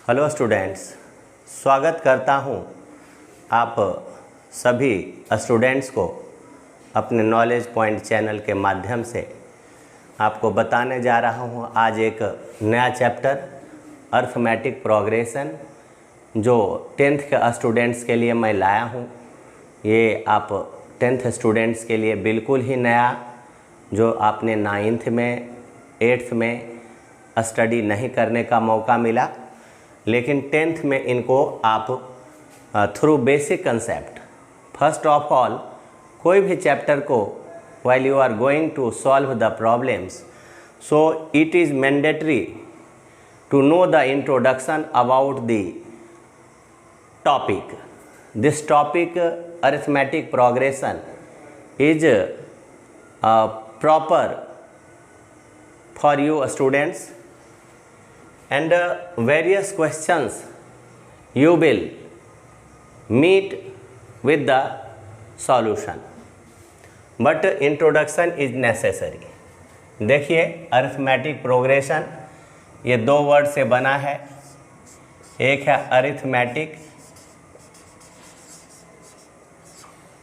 Hello students, स्वागत करता हूं आप सभी स्टूडेंट्स को अपने नॉलेज पॉइंट चैनल के माध्यम से। आपको बताने जा रहा हूं आज एक नया चैप्टर अर्थमेटिक प्रोग्रेशन, जो 10th के स्टूडेंट्स के लिए मैं लाया हूं। ये आप 10th स्टूडेंट्स के लिए बिल्कुल ही नया, जो आपने 9th में 8th में स्टडी नहीं करने का मौका मिला, लेकिन 10th में इनको आप through basic concept, first of all कोई भी चैप्टर को while you are going to solve the problems, so it is mandatory to know the introduction about the topic. This topic arithmetic progression is proper for you students, and various questions you will meet with the solution, but introduction is necessary. देखिए, arithmetic progression ये दो word से बना है। एक है arithmetic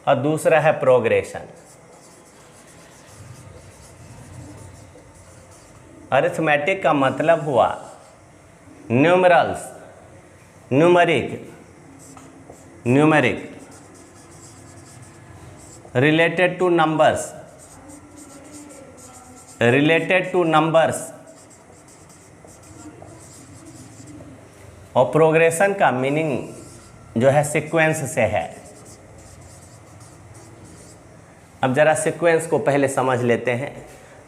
और दूसरा है प्रोग्रेशन। अरिथमेटिक का मतलब हुआ numerals, numeric related to numbers, और प्रोग्रेशन का मीनिंग जो है सीक्वेंस से है। अब जरा सीक्वेंस को पहले समझ लेते हैं।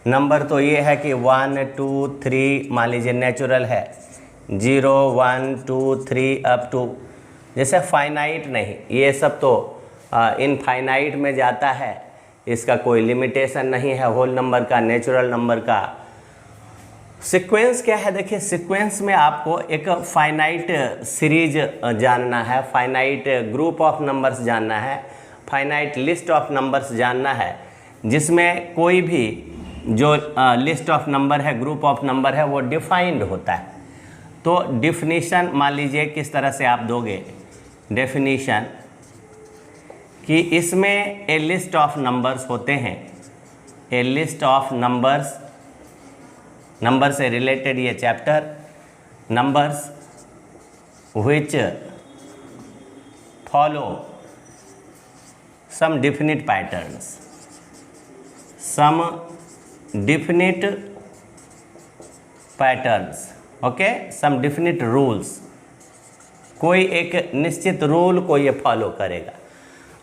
नंबर तो ये है कि 1 2 3 मान लीजिए नेचुरल है, 0 1 2 3 अप टू, जैसे फाइनाइट नहीं, ये सब तो इनफाइनाइट में जाता है, इसका कोई लिमिटेशन नहीं है। होल नंबर का, नेचुरल नंबर का सीक्वेंस क्या है? देखिए, सीक्वेंस में आपको एक फाइनाइट सीरीज जानना है, फाइनाइट ग्रुप ऑफ नंबर्स जानना है, फाइनाइट लिस्ट ऑफ नंबर्स जानना है, जिसमें कोई भी जो लिस्ट ऑफ नंबर है, ग्रुप ऑफ नंबर है, वो डिफाइंड होता है। तो डिफिनीशन मान लीजिए किस तरह से आप दोगे डेफिनीशन, कि इसमें ए लिस्ट ऑफ नंबर्स होते हैं, a list of numbers, number से रिलेटेड ये chapter, numbers which follow some definite patterns, some definite patterns, okay, some definite rules, कोई एक निश्चित रूल को ये फॉलो करेगा।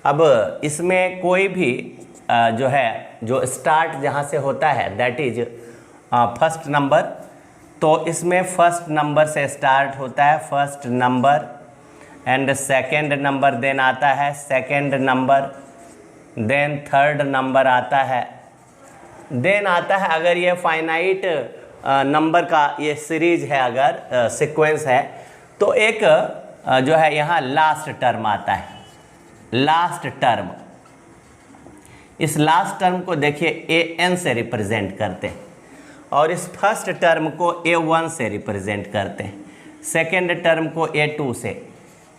अब इसमें कोई भी जो है, जो स्टार्ट जहाँ से होता है, दैट इज फर्स्ट नंबर, तो इसमें फर्स्ट नंबर से स्टार्ट होता है, first number, and second number then आता है, second number, then third number आता है, देन आता है, अगर ये फाइनाइट नंबर का ये सीरीज है, अगर सीक्वेंस है, तो एक जो है यहाँ लास्ट टर्म आता है, लास्ट टर्म। इस लास्ट टर्म को देखिए an से रिप्रेजेंट करते हैं, और इस फर्स्ट टर्म को a1 से रिप्रेजेंट करते हैं, सेकेंड टर्म को a2 से,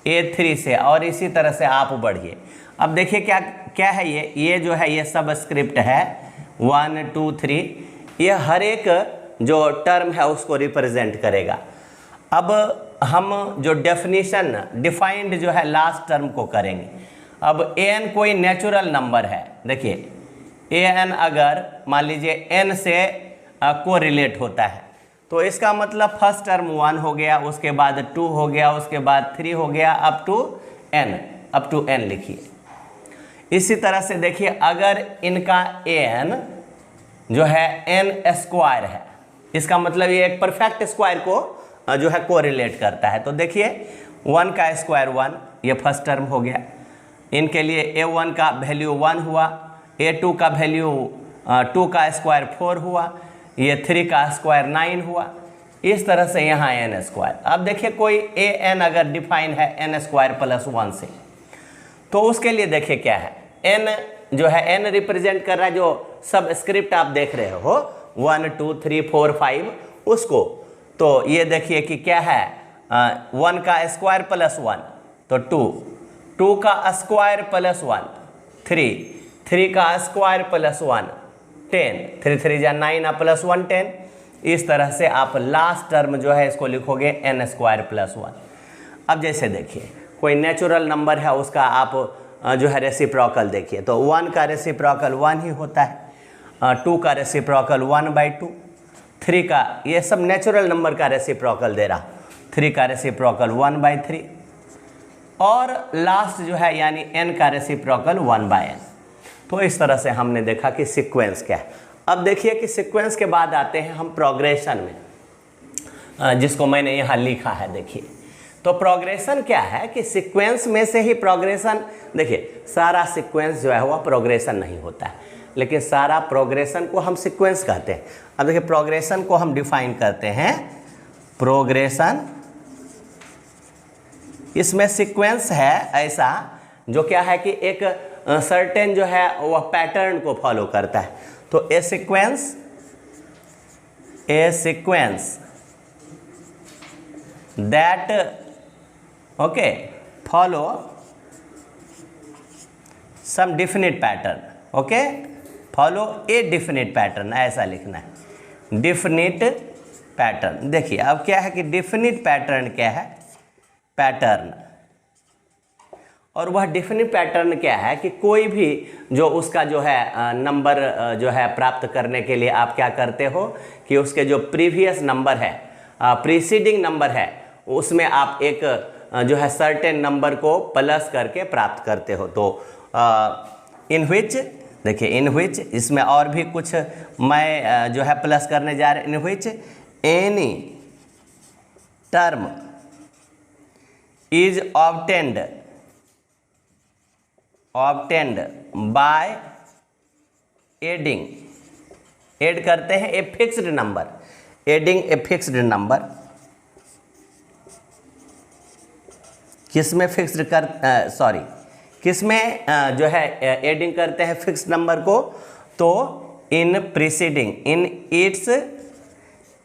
a3 से, और इसी तरह से आप बढ़िए। अब देखिए क्या क्या है, ये जो है, ये सब स्क्रिप्ट है 1 2 3, ये हर एक जो टर्म है उसको रिप्रेजेंट करेगा। अब हम जो डेफिनेशन डिफाइंड जो है लास्ट टर्म को करेंगे। अब an कोई नेचुरल नंबर है, देखिए an अगर मान लीजिए n से को रिलेट होता है, तो इसका मतलब फर्स्ट टर्म 1 हो गया, उसके बाद 2 हो गया, उसके बाद 3 हो गया, अप टू n लिखिए। इसी तरह से देखिए, अगर इनका an जो है n स्क्वायर है, इसका मतलब ये एक परफेक्ट स्क्वायर को जो है को रिलेट करता है। तो देखिए 1 का स्क्वायर 1, ये फर्स्ट टर्म हो गया। इनके लिए a1 का वैल्यू 1 हुआ, a2 का वैल्यू 2 का स्क्वायर 4 हुआ, ये 3 का स्क्वायर 9 हुआ, इस तरह से यहाँ n स्क्वायर। अब देखिए कोई an अगर डिफाइन है n स्क्वायर प्लस 1 से, तो उसके लिए देखिए क्या है, n जो है n रिप्रेजेंट कर रहा है, जो सब स्क्रिप्ट आप देख रहे हो 1 2 3 4 5 उसको। तो ये देखिए कि क्या है, 1 का स्क्वायर प्लस 1 तो 2, 2 का स्क्वायर प्लस 1 3, 3 का स्क्वायर प्लस 1 10, 3 3 जा 9 प्लस 1 10। इस तरह से आप लास्ट टर्म जो है इसको लिखोगे n स्क्वायर प्लस 1। अब जैसे देखिए कोई नेचुरल नंबर है उसका आप जो है रेसिप्रोकल देखिए, तो 1 का रेसिप्रोकल 1 ही होता है, 2 का रेसिप्रोकल 1/2, 3 का, ये सब नेचुरल नंबर का रेसिप्रोकल दे रहा, 3 का रेसिप्रोकल 1/3 और लास्ट जो है यानी n का रेसिप्रोकल 1/n। तो इस तरह से हमने देखा कि सीक्वेंस क्या है। अब देखिए कि सीक्वेंस के बाद आते हैं हम प्रोग्रेशन में, जिसको मैंने यहाँ लिखा है। देखिए तो प्रोग्रेशन क्या है कि सीक्वेंस में से ही प्रोग्रेशन, देखिए सारा सीक्वेंस जो है वह प्रोग्रेशन नहीं होता है, लेकिन सारा प्रोग्रेशन को हम सीक्वेंस कहते हैं। अब देखिए प्रोग्रेशन को हम डिफाइन करते हैं, प्रोग्रेशन इसमें सीक्वेंस है ऐसा जो क्या है कि एक सर्टेन जो है वह पैटर्न को फॉलो करता है। तो a sequence that okay follow some definite pattern, okay follow a definite pattern, ऐसा लिखना है डिफिनिट पैटर्न। देखिए अब क्या है कि डिफिनिट पैटर्न क्या है, पैटर्न, और वह डिफिनिट पैटर्न क्या है कि कोई भी जो उसका जो है नंबर जो है प्राप्त करने के लिए आप क्या करते हो कि उसके जो प्रीवियस नंबर है, प्रीसीडिंग नंबर है, उसमें आप एक जो है सर्टेन नंबर को प्लस करके प्राप्त करते हो। तो इन विच, देखिए इन विच, इसमें और भी कुछ मैं जो है प्लस करने जा रहा हूँ, in which any term is obtained by adding, add करते हैं a fixed number, adding a fixed number, किसमें फिक्स्ड कर सॉरी किसमें जो है एडिंग करते हैं फिक्स्ड नंबर को, तो इन preceding, in its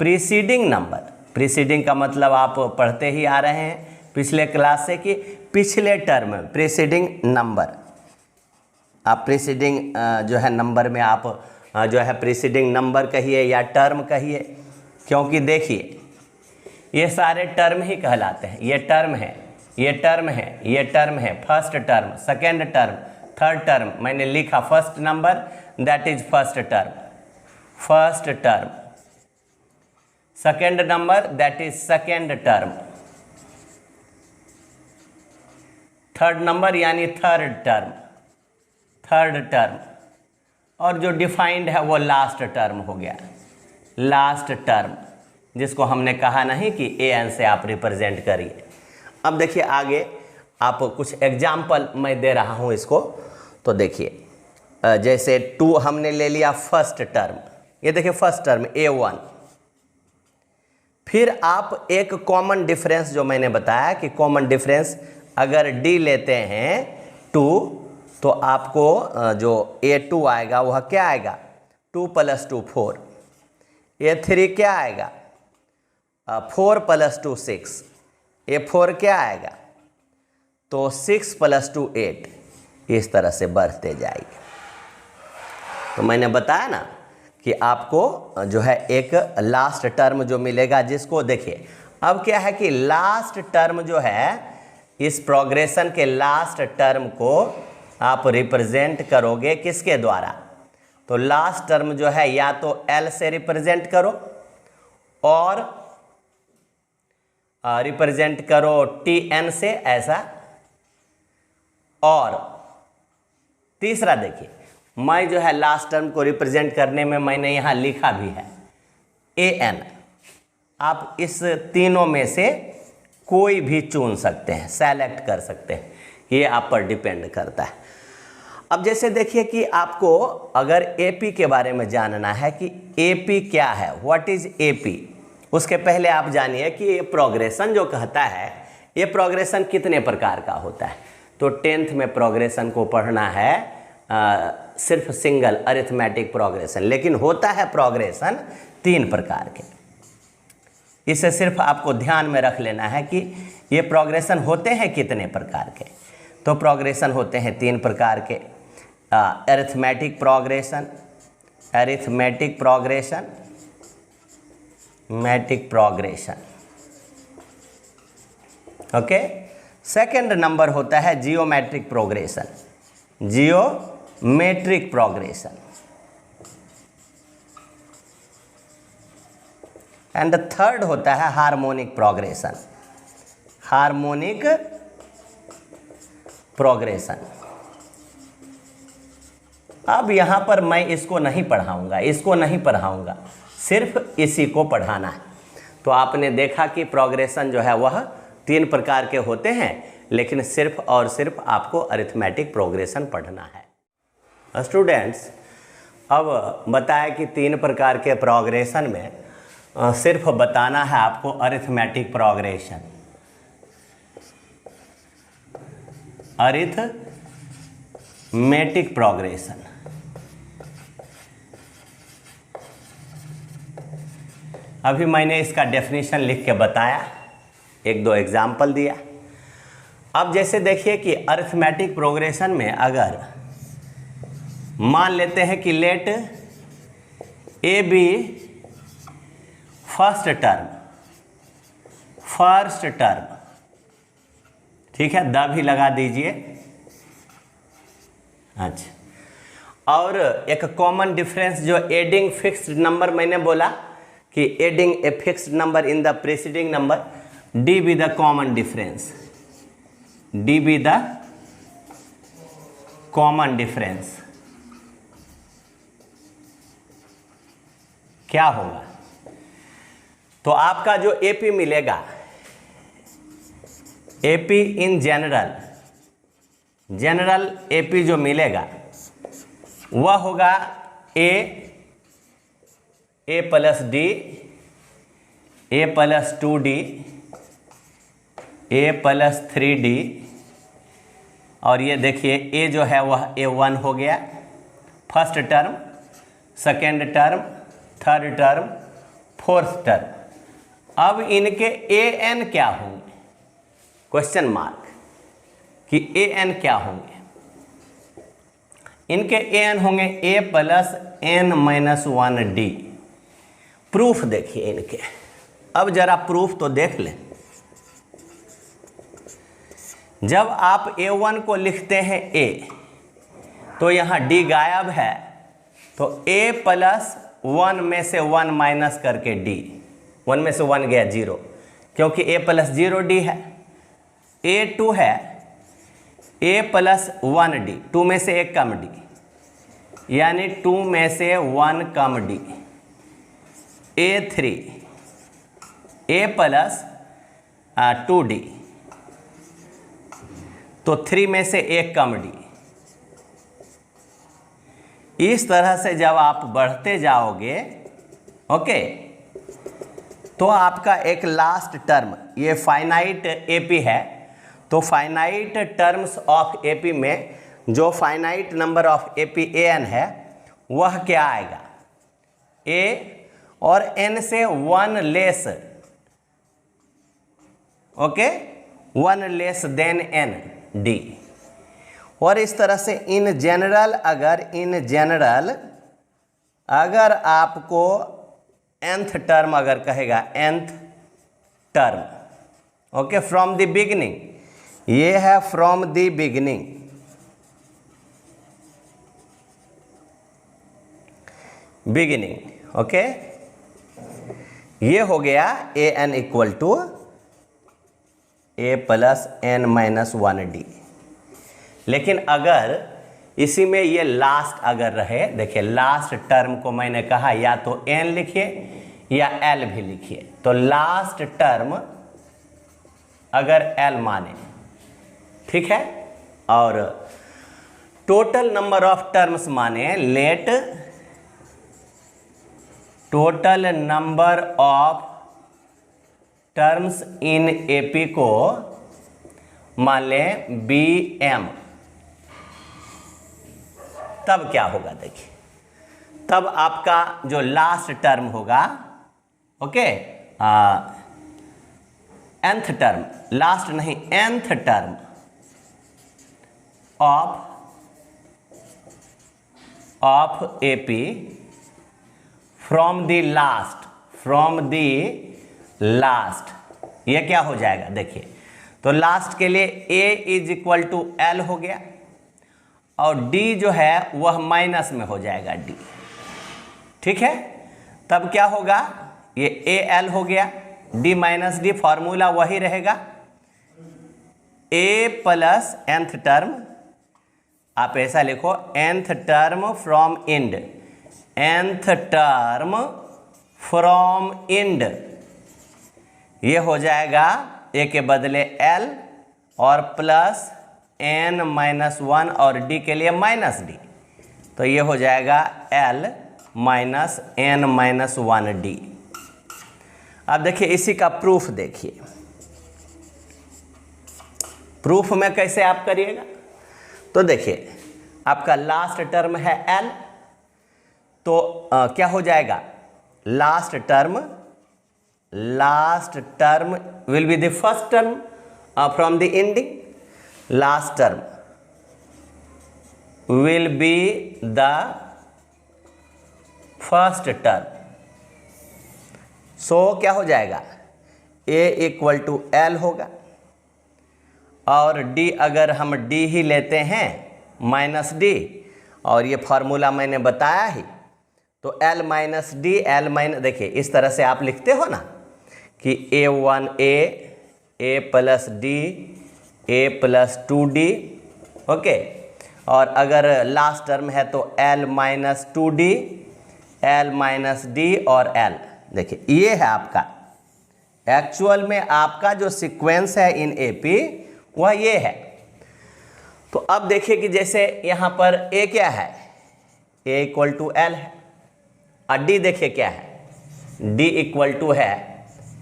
preceding number. Preceding का मतलब आप पढ़ते ही आ रहे हैं पिछले क्लास से कि पिछले टर्म, प्रीसीडिंग नंबर, आप प्रीसीडिंग जो है नंबर में आप जो है प्रीसीडिंग नंबर कहिए या टर्म कहिए, क्योंकि देखिए ये सारे टर्म ही कहलाते हैं। ये टर्म है, ये टर्म है, ये टर्म है, first term, second term, third term, मैंने लिखा first number that is first term, first term, second number that is second term, third number यानी थर्ड टर्म, थर्ड टर्म, और जो डिफाइंड है वो लास्ट टर्म हो गया, लास्ट टर्म, जिसको हमने कहा नहीं कि an से आप रिप्रेजेंट करिए। अब देखिए आगे आप कुछ एग्जाम्पल मैं दे रहा हूँ इसको, तो देखिए जैसे 2 हमने ले लिया फर्स्ट टर्म, ये देखिए फर्स्ट टर्म a1, फिर आप एक कॉमन डिफरेंस जो मैंने बताया कि कॉमन डिफरेंस अगर d लेते हैं 2, तो आपको जो a2 आएगा वह क्या आएगा, 2 + 2 4, a3 क्या आएगा 4 + 2 6, a4 क्या आएगा, तो 6 + 2 8, इस तरह से बढ़ते जाएगी। तो मैंने बताया ना कि आपको जो है एक लास्ट टर्म जो मिलेगा, जिसको देखिए अब क्या है कि लास्ट टर्म जो है, इस प्रोग्रेशन के लास्ट टर्म को आप रिप्रेजेंट करोगे किसके द्वारा, तो लास्ट टर्म जो है या तो L से रिप्रेजेंट करो और रिप्रेजेंट करो TN से, ऐसा, और तीसरा देखिए मैं जो है लास्ट टर्म को रिप्रेजेंट करने में मैंने यहाँ लिखा भी है AN। आप इस तीनों में से कोई भी चुन सकते हैं, सेलेक्ट कर सकते हैं, ये आप पर डिपेंड करता है। अब जैसे देखिए कि आपको अगर AP के बारे में जानना है कि AP क्या है, व्हाट इज AP, उसके पहले आप जानिए कि ये प्रोग्रेशन जो कहता है, ये प्रोग्रेशन कितने प्रकार का होता है। तो 10th में प्रोग्रेशन को पढ़ना है सिर्फ सिंगल अरिथमेटिक प्रोग्रेशन, लेकिन होता है प्रोग्रेशन 3 प्रकार के। इसे सिर्फ आपको ध्यान में रख लेना है कि ये प्रोग्रेशन होते हैं कितने प्रकार के। तो प्रोग्रेशन होते हैं 3 प्रकार के, अरिथमेटिक प्रोग्रेशन, अरिथमेटिक प्रोग्रेशन, मैटिक प्रोग्रेशन। ओके। सेकंड नंबर होता है geometric progression, geometric progression. And third होता है हार्मोनिक प्रोग्रेशन, हार्मोनिक प्रोग्रेशन। अब यहाँ पर मैं इसको नहीं पढ़ाऊँगा, इसको नहीं पढ़ाऊँगा, सिर्फ इसी को पढ़ाना है। तो आपने देखा कि प्रोग्रेशन जो है वह 3 प्रकार के होते हैं, लेकिन सिर्फ और सिर्फ आपको अरिथमेटिक प्रोग्रेशन पढ़ना है। स्टूडेंट्स, अब बताया कि 3 प्रकार के प्रोग्रेशन में सिर्फ बताना है आपको अरिथमेटिक प्रोग्रेशन, अरिथमेटिक प्रोग्रेशन। अभी मैंने इसका डेफिनेशन लिख के बताया, 1-2 एग्जाम्पल दिया। अब जैसे देखिए कि अरिथमेटिक प्रोग्रेशन में अगर मान लेते हैं कि let a be first term, ठीक है, द भी लगा दीजिए। अच्छा, और एक कॉमन डिफरेंस जो एडिंग फिक्स्ड नंबर मैंने बोला कि adding a fixed number in the preceding number, d be the common difference, d be the common difference. क्या होगा? तो आपका जो एपी मिलेगा, AP in general, general AP जो मिलेगा वह होगा a plus d, a plus 2D, a plus 3D, और ये देखिए ए जो है वह A1 हो गया, first term, second term, third term, fourth term. अब इनके AN क्या होंगे? क्वेश्चन मार्क कि AN क्या होंगे? इनके AN होंगे A प्लस N-1D। प्रूफ देखिए इनके, अब जरा प्रूफ तो देख लें। जब आप A1 को लिखते हैं A, तो यहाँ D गायब है, तो A प्लस 1 में से 1 माइनस करके D, 1 में से 1 गया 0, क्योंकि A प्लस 0D है। A2 है A प्लस 1D, 2 में से 1 कम D, यानी 2 में से 1 कम D। A3 A plus 2D, तो 3 में से 1 कम D। इस तरह से जब आप बढ़ते जाओगे, ओके, तो आपका एक लास्ट टर्म, ये फाइनाइट एपी है, तो फाइनाइट टर्म्स ऑफ एपी में जो finite number of AP n है वह क्या आएगा? ए और एन से 1 less, okay, 1 less than n d. और इस तरह से इन जनरल, अगर आपको nth टर्म अगर कहेगा, nth term, okay, from the beginning, ये है फ्रॉम द बिगिनिंग, ओके, ये हो गया an equal to A plus N-1D। लेकिन अगर इसी में ये लास्ट अगर रहे, देखिए लास्ट टर्म को मैंने कहा या तो n लिखिए या l भी लिखिए, तो लास्ट टर्म अगर l माने, ठीक है, और टोटल नंबर ऑफ टर्म्स माने, let total number of terms in AP को मान लें BM, तब क्या होगा? देखिए, तब आपका जो लास्ट टर्म होगा, ओके, nth टर्म, लास्ट नहीं nth term of AP from the last, ये क्या हो जाएगा देखिए, तो लास्ट के लिए A is equal to L हो गया और D जो है वह माइनस में हो जाएगा D, ठीक है। तब क्या होगा, ये AL हो गया, D माइनस D, फॉर्मूला वही रहेगा, A प्लस nth टर्म, आप ऐसा लिखो nth term from end, nth term from end, ये हो जाएगा A के बदले L और प्लस n माइनस 1 और D के लिए माइनस D, तो ये हो जाएगा L minus n minus 1D। अब देखिए इसी का प्रूफ देखिए, प्रूफ में कैसे आप करिएगा, तो देखिए आपका लास्ट टर्म है L, तो क्या हो जाएगा, last term will be the first term from the ending, last term will be the first term, so क्या हो जाएगा, A इक्वल टू L होगा और D अगर हम D ही लेते हैं माइनस D, और ये फार्मूला मैंने बताया ही, तो L minus D, L minus, देखिए इस तरह से आप लिखते हो ना कि A plus D, A plus 2D, okay, और अगर लास्ट टर्म है तो L minus 2D, L minus D और L, देखिए ये है आपका एक्चुअल में आपका जो सीक्वेंस है इन AP वह ये है। तो अब देखिए कि जैसे यहाँ पर A क्या है, A इक्वल टू L है, और D देखिए क्या है, D इक्वल टू है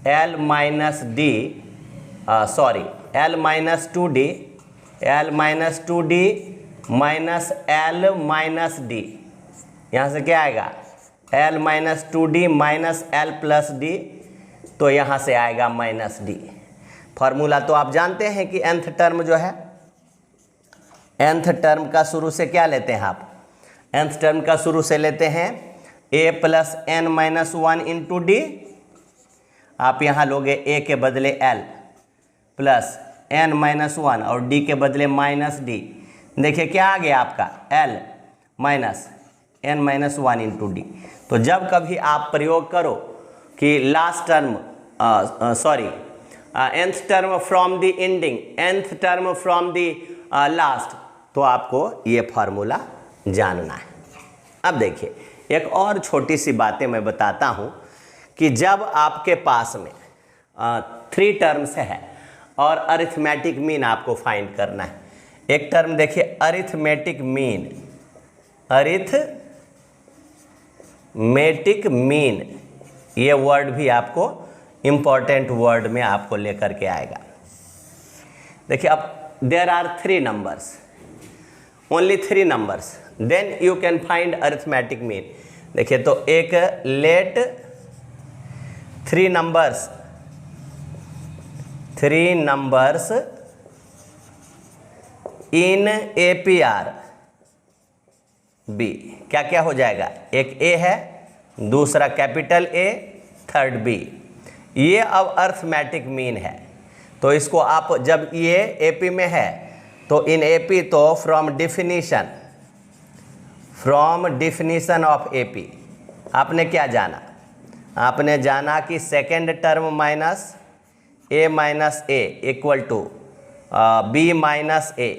L minus D, sorry L minus 2D, L minus 2D minus L minus D, यहाँ से क्या आएगा, L minus 2D minus L plus D, तो यहाँ से आएगा माइनस D। फार्मूला तो आप जानते हैं कि nth टर्म जो है, nth टर्म का शुरू से क्या लेते हैं आप, nth टर्म का शुरू से लेते हैं A plus n minus 1 into D, आप यहाँ लोगे A के बदले L प्लस n माइनस 1 और D के बदले माइनस D, देखिए क्या आ गया आपका L minus n minus 1 into D। तो जब कभी आप प्रयोग करो कि last term, sorry nth term from the ending, nth term from the last, तो आपको ये फार्मूला जानना है। अब देखिए एक और छोटी सी बातें मैं बताता हूँ कि जब आपके पास में 3 टर्म्स है और अरिथमेटिक मीन आपको फाइंड करना है। एक टर्म देखिए अरिथमेटिक मीन, ये वर्ड भी आपको इम्पॉर्टेंट वर्ड में आपको लेकर के आएगा। देखिए अब there are 3 numbers, only 3 numbers, then you can find arithmetic mean. देखिए तो एक let 3 numbers in APR B, क्या क्या हो जाएगा, एक A है, दूसरा कैपिटल A, थर्ड B, ये अब अरिथमेटिक मीन है। तो इसको आप जब ये AP में है तो इन AP तो फ्रॉम डिफिनीशन ऑफ AP आपने क्या जाना, आपने जाना कि second term minus A equal to B minus A।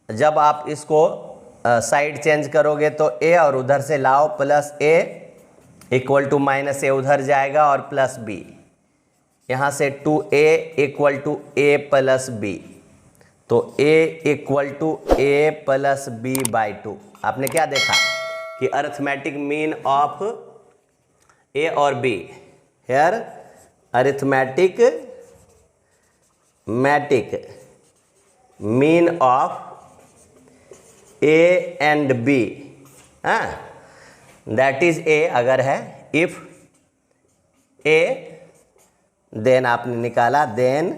जब आप इसको साइड चेंज करोगे तो A और उधर से लाओ plus A equal to minus A उधर जाएगा और प्लस B, यहाँ से 2A equal to A plus B, तो A equal to A plus B by 2। आपने क्या देखा कि अरिथमेटिक मीन ऑफ A और B, here arithmetic mean of A and B, that is A अगर है, इफ A देन आपने निकाला, देन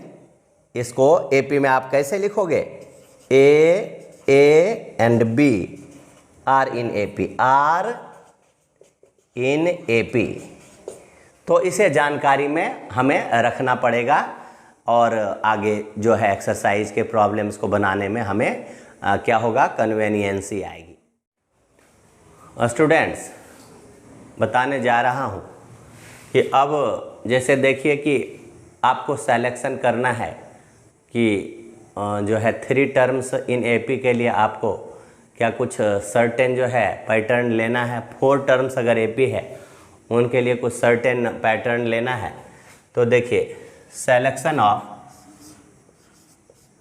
इसको एपी में आप कैसे लिखोगे, a and b are in AP, are in AP. तो इसे जानकारी में हमें रखना पड़ेगा और आगे जो है एक्सरसाइज के प्रॉब्लम्स को बनाने में हमें क्या होगा, कन्वेनियंसी आएगी। स्टूडेंट्स, बताने जा रहा हूँ कि अब जैसे देखिए कि आपको सिलेक्शन करना है कि जो है 3 टर्म्स इन एपी के लिए आपको क्या कुछ सर्टेन जो है पैटर्न लेना है। 4 टर्म्स अगर एपी है उनके लिए कुछ सर्टेन पैटर्न लेना है। तो देखिए सिलेक्शन ऑफ,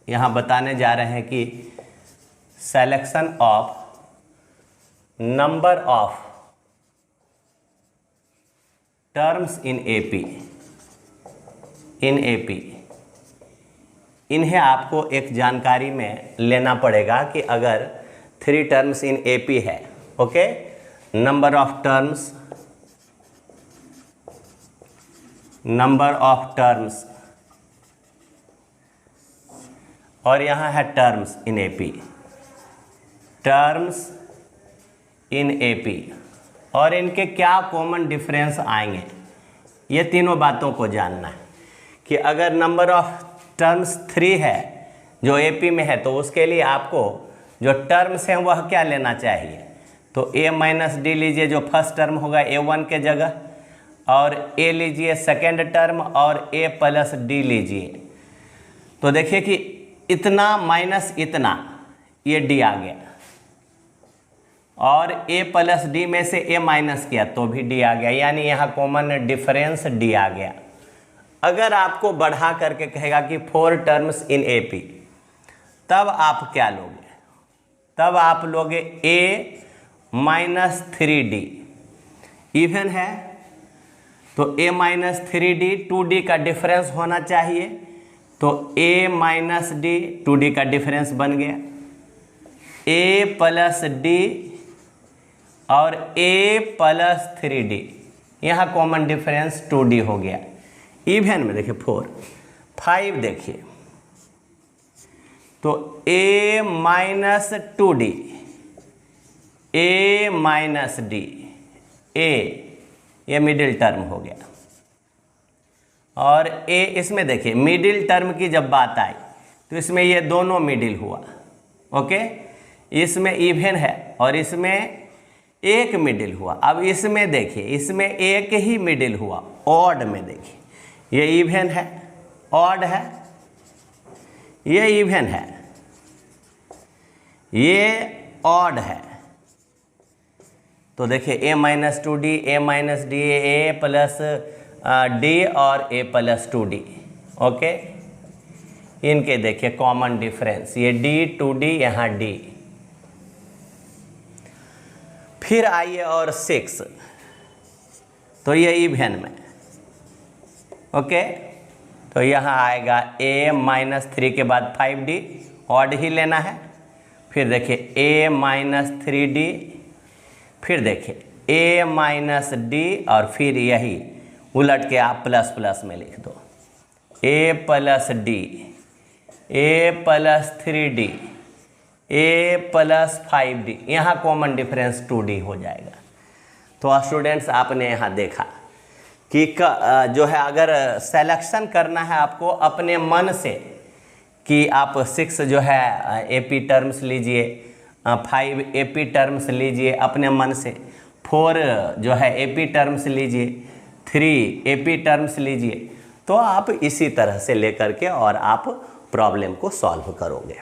यहाँ बताने जा रहे हैं कि selection of number of terms in AP, इन्हें आपको एक जानकारी में लेना पड़ेगा कि अगर 3 टर्म्स इन एपी है, ओके, नंबर ऑफ टर्म्स और यहाँ है टर्म्स इन एपी, और इनके क्या कॉमन डिफरेंस आएंगे, ये तीनों बातों को जानना है। कि अगर नंबर ऑफ टर्म्स 3 है जो एपी में है, तो उसके लिए आपको जो टर्म्स हैं वह क्या लेना चाहिए, तो a माइनस डी लीजिए जो फर्स्ट टर्म होगा a1 के जगह, और a लीजिए सेकेंड टर्म, और a प्लस डी लीजिए। तो देखिए कि इतना माइनस इतना, ये d आ गया, और a प्लस डी में से a माइनस किया तो भी d आ गया, यानी यहाँ कॉमन डिफरेंस d आ गया। अगर आपको बढ़ा करके कहेगा कि 4 टर्म्स इन एपी, तब आप क्या लोगे, तब आप लोगे a माइनस 3d, इवन है तो a माइनस 3d 2d का डिफरेंस होना चाहिए, तो a माइनस डी 2d का डिफरेंस बन गया, a प्लस डी और a प्लस 3d, यहाँ कॉमन डिफरेंस 2d हो गया। इवन में देखिए 4, 5 देखिए तो a minus 2d, a minus D, a ये मिडिल टर्म हो गया, और a इसमें देखिए मिडिल टर्म की जब बात आई तो इसमें ये दोनों मिडिल हुआ, ओके, इसमें इवन है और इसमें एक मिडिल हुआ। अब इसमें देखिए इसमें एक ही मिडिल हुआ, ऑड में देखिए ये इवन है, ऑड है, ये इवन है, ये ऑड है। तो देखिए a minus 2d, a minus D, a plus D और a प्लस 2d, ओके, इनके देखिए कॉमन डिफरेंस, ये d 2d यहाँ d। फिर आइए और 6, तो ये इवन में, ओके, तो यहाँ आएगा a माइनस 3 के बाद 5d, ऑड ही लेना है। फिर देखिए a माइनस 3d, फिर देखिए a माइनस डी, और फिर यही उलट के आप प्लस प्लस में लिख दो, a plus D, a plus 3d, a plus 5d, यहाँ कॉमन डिफरेंस 2d हो जाएगा। तो स्टूडेंट्स आपने यहाँ देखा कि जो है अगर सिलेक्शन करना है आपको अपने मन से कि आप 6 जो है एपी टर्म्स लीजिए, 5 एपी टर्म्स लीजिए अपने मन से, 4 जो है एपी टर्म्स लीजिए, 3 एपी टर्म्स लीजिए, तो आप इसी तरह से लेकर के और आप प्रॉब्लम को सॉल्व करोगे।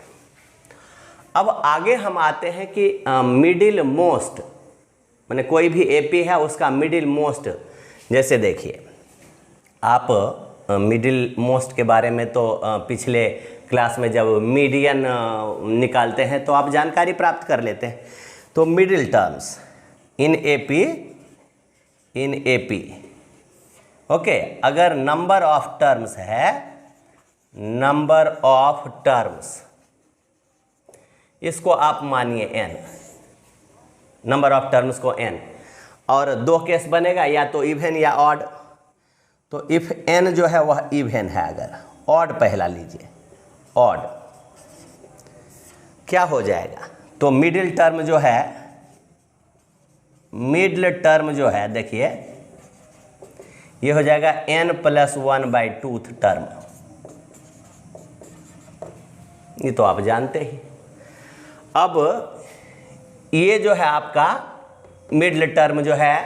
अब आगे हम आते हैं कि मिडिल मोस्ट, माने कोई भी एपी है उसका मिडिल मोस्ट, जैसे देखिए आप मिडिल मोस्ट के बारे में तो पिछले क्लास में जब मीडियन निकालते हैं तो आप जानकारी प्राप्त कर लेते हैं। तो middle terms in AP, okay, अगर नंबर ऑफ टर्म्स है, नंबर ऑफ टर्म्स, इसको आप मानिए n, नंबर ऑफ टर्म्स को n, और 2 केस बनेगा, या तो इवन या ऑड। तो इफ n जो है वह इवन है, अगर ऑड पहला लीजिए, ऑड क्या हो जाएगा, तो मिडिल टर्म जो है, मिडिल टर्म जो है देखिए ये हो जाएगा n+1/2 टर्म, ये तो आप जानते ही। अब ये जो है आपका मिडिल टर्म जो है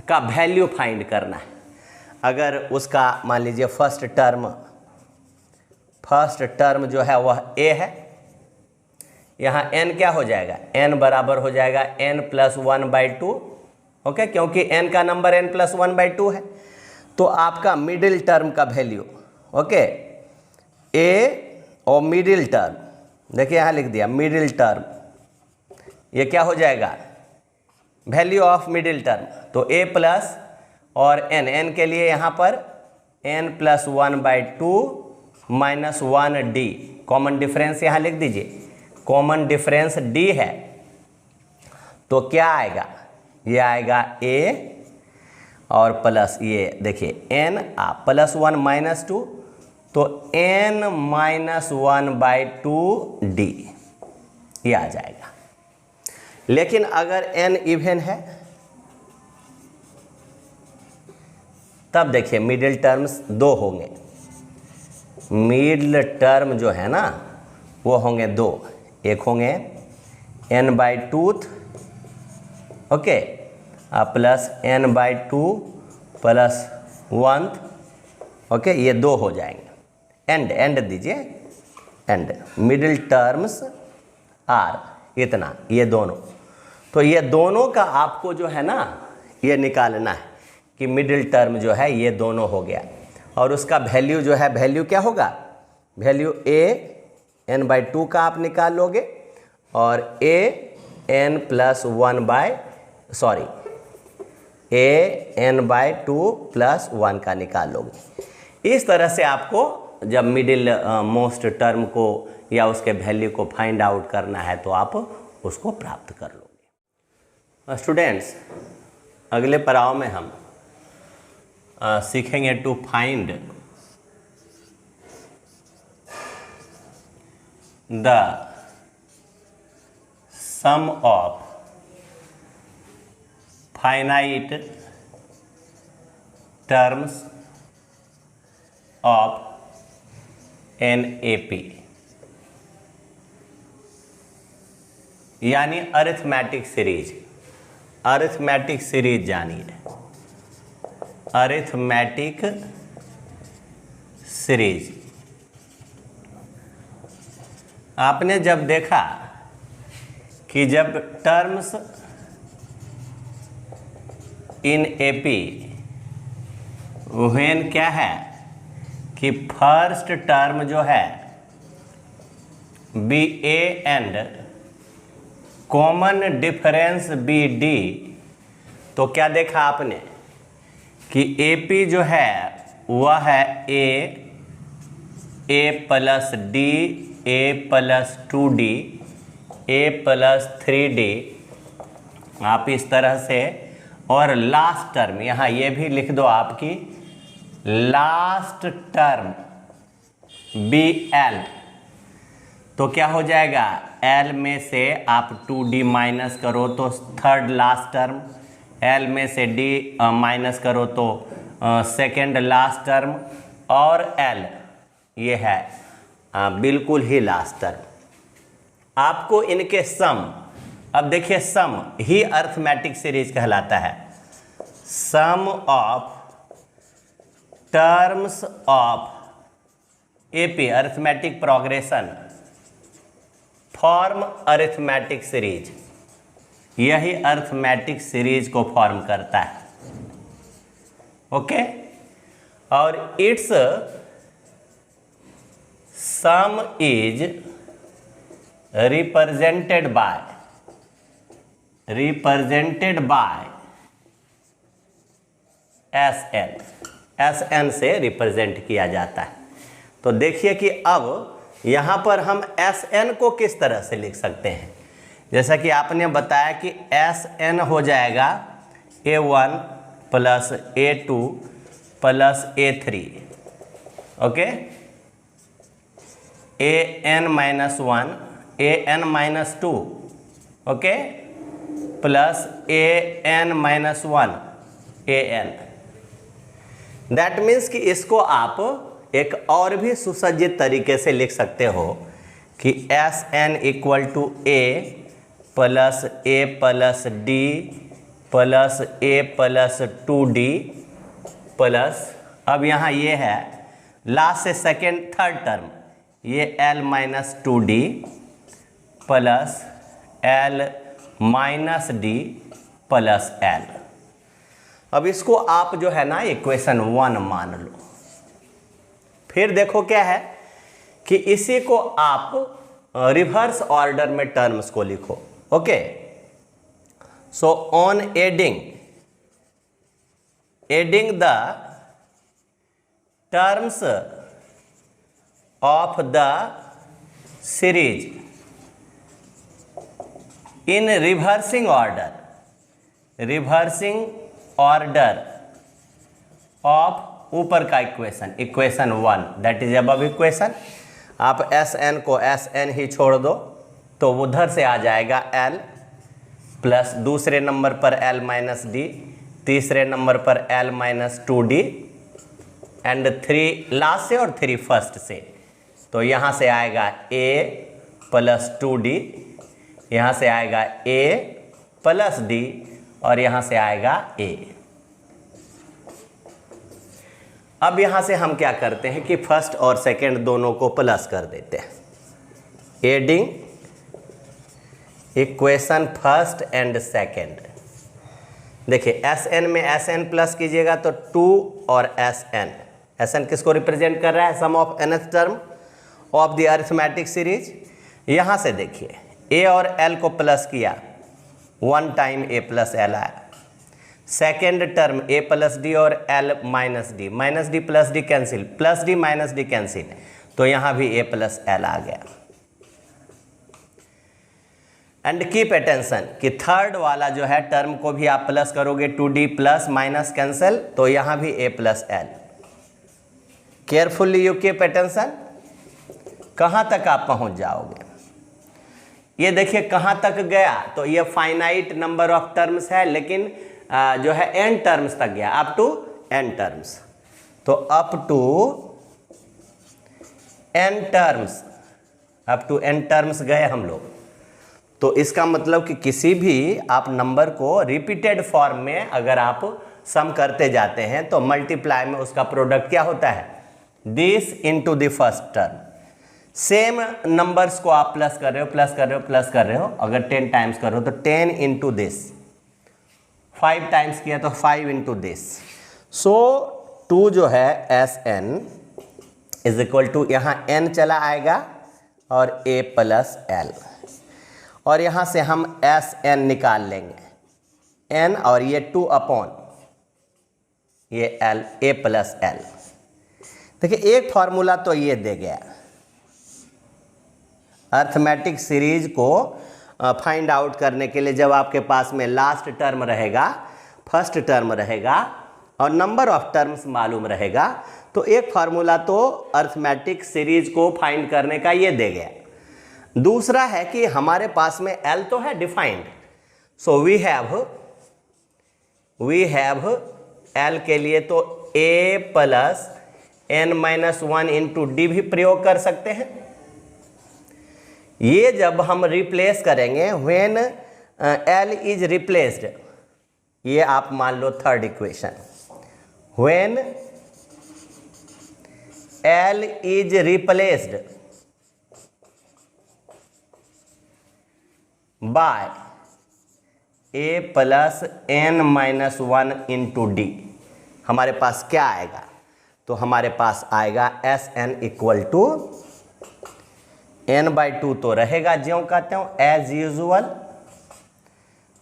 का वैल्यू फाइंड करना है। अगर उसका मान लीजिए फर्स्ट टर्म जो है वह a है, यहाँ n क्या हो जाएगा, n बराबर हो जाएगा n+1/2, ओके, क्योंकि n का नंबर n+1/2 है। तो आपका मिडिल टर्म का वैल्यू, ओके, a और मिडिल टर्म, देखिए यहाँ लिख दिया मिडिल टर्म, ये क्या हो जाएगा, वैल्यू ऑफ मिडिल टर्म, तो a प्लस और n के लिए यहाँ पर n+1/2 -1d, कॉमन डिफरेंस यहाँ लिख दीजिए, कॉमन डिफरेंस d है, तो क्या आएगा, ये आएगा a और प्लस ये देखिए n +1 -2, तो n-1/2d ये आ जाएगा। लेकिन अगर n इवन है तब देखिए मिडिल टर्म्स 2 होंगे, मिडिल टर्म जो है ना वो होंगे 2, एक होंगे n/2, okay, plus n/2 plus 1, okay, ये 2 हो जाएंगे। एंड दीजिए, एंड मिडिल टर्म्स आर इतना, ये दोनों, तो ये दोनों का आपको जो है ना ये निकालना है कि मिडिल टर्म जो है ये दोनों हो गया, और उसका वैल्यू जो है, वैल्यू क्या होगा, वैल्यू a n/2 का आप निकाल लोगे और a n/2 + 1 का निकाल लोगे। इस तरह से आपको जब मिडिल मोस्ट टर्म को या उसके वैल्यू को फाइंड आउट करना है तो आप उसको प्राप्त कर लोगे। स्टूडेंट्स, अगले पड़ाव में हम सीखेंगे to find the sum of finite terms of NAP, यानी अरिथमेटिक सीरीज। अरिथमेटिक सीरीज जानिए, अरिथमेटिक सीरीज। आपने जब देखा कि जब टर्म्स इन AP व्हेन क्या है कि फर्स्ट टर्म जो है BA and common difference BD, तो क्या देखा आपने कि AP जो है वह है A + D, A + 2D, A + 3D, आप इस तरह से, और लास्ट टर्म यहाँ ये भी लिख दो आपकी लास्ट टर्म BL, तो क्या हो जाएगा, L में से आप 2D माइनस करो तो थर्ड लास्ट टर्म, L में से D माइनस करो तो सेकेंड लास्ट टर्म, और L ये है बिल्कुल ही लास्ट टर्म। आपको इनके सम, अब देखिए सम ही अरिथमेटिक सीरीज कहलाता है। Sum of terms of AP arithmetic progression form arithmetic series, यही अरिथमेटिक सीरीज को फॉर्म करता है, ओके। और its sum is represented by SN से रिप्रेजेंट किया जाता है। तो देखिए कि अब यहाँ पर हम SN को किस तरह से लिख सकते हैं। जैसा कि आपने बताया कि SN हो जाएगा A1 + A2 plus A3, okay, an-1 an-2, okay, plus an-1 an। That means कि इसको आप एक और भी सुसज्जित तरीके से लिख सकते हो कि Sn equal to A plus A plus D plus A plus 2D plus, अब यहाँ ये है लास्ट से सेकेंड थर्ड टर्म, ये L minus 2D plus L minus D plus L। अब इसको आप जो है ना इक्वेशन 1 मान लो। फिर देखो क्या है कि इसी को आप रिवर्स ऑर्डर में टर्म्स को लिखो, okay. So on adding the terms of the series in reversing order of ऊपर का equation 1 that is above equation. आप Sn को Sn ही छोड़ दो तो उधर से आ जाएगा L प्लस दूसरे नंबर पर L माइनस D, तीसरे नंबर पर L minus 2D and 3 last से और 3 फर्स्ट से। तो यहाँ से आएगा A प्लस 2D, यहाँ से आएगा A प्लस D और यहाँ से आएगा A। अब यहाँ से हम क्या करते हैं कि फर्स्ट और सेकंड दोनों को प्लस कर देते हैं। Adding equation first and second, देखिए Sn में Sn प्लस कीजिएगा तो 2 और Sn किसको रिप्रेजेंट कर रहा है? Sum of nth term of the arithmetic series. यहाँ से देखिए A और L को प्लस किया, 1 टाइम A प्लस L आया। Second term A plus D और L minus D plus D cancel, plus D minus D cancel, तो यहाँ भी A प्लस L आ गया। एंड कीप अटेंशन कि थर्ड वाला जो है टर्म को भी आप प्लस करोगे 2D प्लस माइनस कैंसिल, तो यहाँ भी A plus L। Carefully you keep attention, कहाँ तक आप पहुँच जाओगे। ये देखिए कहाँ तक गया, तो ये फाइनाइट नंबर ऑफ टर्म्स है, लेकिन जो है n टर्म्स तक गया, अप टू n टर्म्स। तो अप टू n टर्म्स गए हम लोग। तो इसका मतलब कि किसी भी आप नंबर को रिपीटेड फॉर्म में अगर आप सम करते जाते हैं तो मल्टीप्लाई में उसका प्रोडक्ट क्या होता है? This into the first term. Same numbers को आप प्लस कर रहे हो, अगर 10 टाइम्स करो तो 10 इंटू दिस, 5 टाइम्स किया तो 5 इंटू दिस। सो 2 जो है Sn इज इक्वल टू, यहाँ n चला आएगा और A प्लस L, और यहाँ से हम Sn निकाल लेंगे, n और ये 2 अपॉन ये L, A प्लस L। देखिए एक फॉर्मूला तो ये दे गया, अर्थमेटिक सीरीज को फाइंड आउट करने के लिए जब आपके पास में लास्ट टर्म रहेगा, फर्स्ट टर्म रहेगा और नंबर ऑफ टर्म्स मालूम रहेगा, तो एक फार्मूला तो अर्थमेटिक सीरीज को फाइंड करने का ये दे गया। दूसरा है कि हमारे पास में L तो है defined, so we have L के लिए तो A plus n-1 into D भी प्रयोग कर सकते हैं। ये जब हम रिप्लेस करेंगे, व्हेन L इज रिप्लेस्ड, ये आप मान लो third equation, when L is replaced by A plus n-1 into D, हमारे पास क्या आएगा? तो हमारे पास आएगा Sn इक्वल टू n/2 तो रहेगा ज्यों का त्यों एज यूजुअल,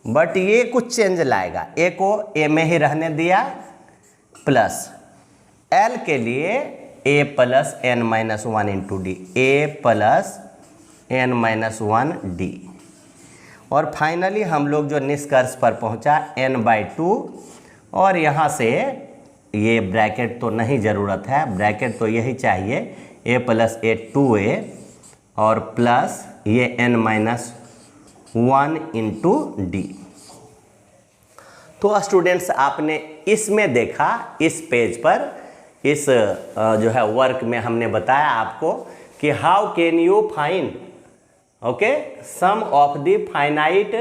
बट ये कुछ चेंज लाएगा। A को A में ही रहने दिया, प्लस L के लिए A plus n-1 into D, A plus n-1 D, और फाइनली हम लोग जो निष्कर्ष पर पहुंचा n/2, और यहाँ से ये ब्रैकेट तो नहीं ज़रूरत है, ब्रैकेट तो यही चाहिए a प्लस ए 2a और प्लस ये n माइनस 1 इंटू डी। तो स्टूडेंट्स आपने इसमें देखा, इस पेज पर, इस जो है वर्क में हमने बताया आपको कि how can you find okay sum of the finite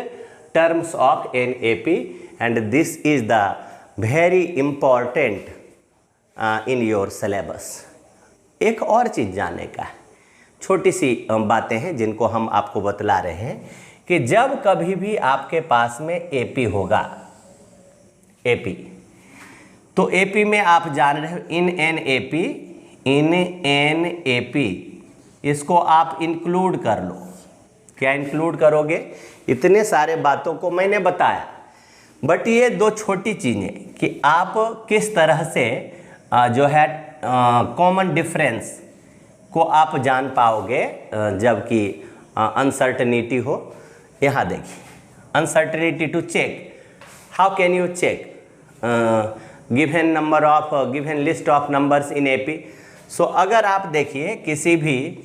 terms of an A P, and this is the very important in your syllabus. एक और चीज़ जानने का है, छोटी सी बातें हैं जिनको हम आपको बतला रहे हैं कि जब कभी भी आपके पास में एपी होगा, एपी, तो एपी में आप जान रहे हो इन एन एपी, इसको आप इंक्लूड कर लो। क्या इंक्लूड करोगे? इतने सारे बातों को मैंने बताया, बट ये दो छोटी चीज़ें कि आप किस तरह से जो है कॉमन डिफरेंस को आप जान पाओगे जबकि अनसर्टनिटी हो। यहाँ देखिए, uncertainty to check, how can you check given number of given list of numbers in AP. So अगर आप देखिए किसी भी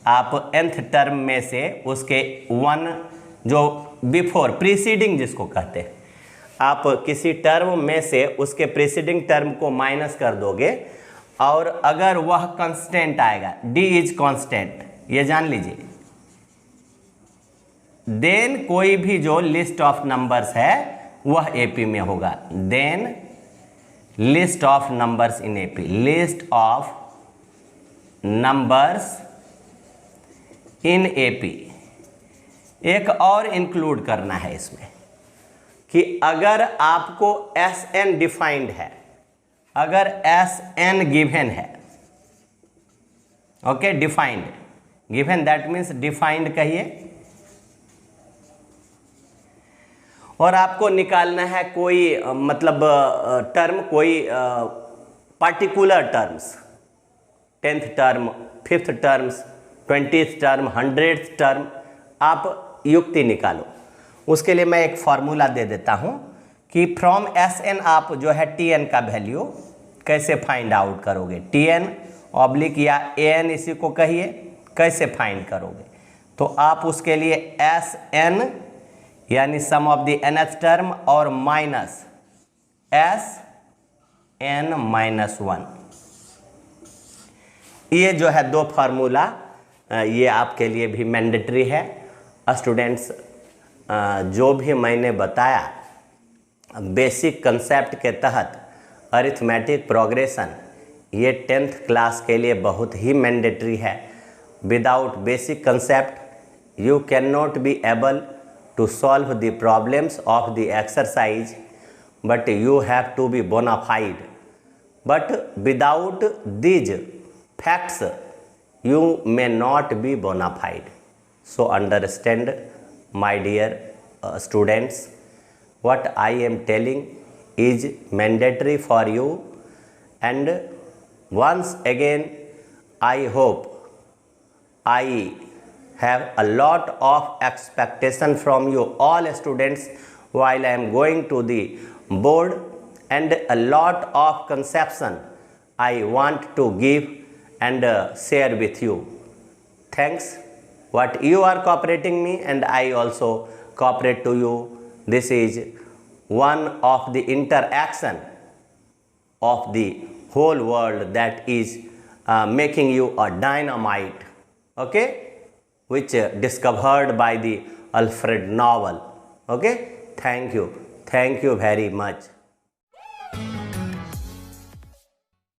आप nth टर्म में से उसके 1 जो बिफोर प्रीसीडिंग जिसको कहते हैं, आप किसी टर्म में से उसके प्रीसीडिंग टर्म को माइनस कर दोगे और अगर वह कांस्टेंट आएगा, d इज कांस्टेंट, ये जान लीजिए, देन कोई भी जो लिस्ट ऑफ नंबर्स है वह एपी में होगा। Then list of numbers in AP, list of numbers in AP. एक और इंक्लूड करना है इसमें कि अगर आपको एस एन डिफाइंड है, अगर एस एन गिवन है, okay, defined, given that means defined कहिए, और आपको निकालना है कोई मतलब टर्म, कोई particular terms, 10th term, 5th terms, 20th term, 100th term, आप युक्ति निकालो। उसके लिए मैं एक फार्मूला दे देता हूँ कि फ्रॉम एस एन आप जो है टी एन का वैल्यू कैसे फाइंड आउट करोगे। टी एन ऑब्लिक या ए एन इसी को कहिए, कैसे फाइंड करोगे? तो आप उसके लिए एस एन यानी सम ऑफ द nth टर्म और माइनस एस एन माइनस 1, ये जो है दो फार्मूला, ये आपके लिए भी मैंडेटरी है स्टूडेंट्स। जो भी मैंने बताया बेसिक कंसेप्ट के तहत अरिथमेटिक प्रोग्रेशन, ये 10th क्लास के लिए बहुत ही मैंडेटरी है। Without basic concept you can not be able to solve the problems of the exercise, but you have to be bona fide. But without these facts you may not be bona fide. So understand, my dear students, what I am telling is mandatory for you, and once again I hope I have a lot of expectation from you all students while I am going to the board, and a lot of conception I want to give and share with you. Thanks what you are cooperating me, and I also cooperate to you. This is one of the interaction of the whole world that is making you a dynamite, okay, which discovered by the Alfred Nobel. Okay, thank you very much.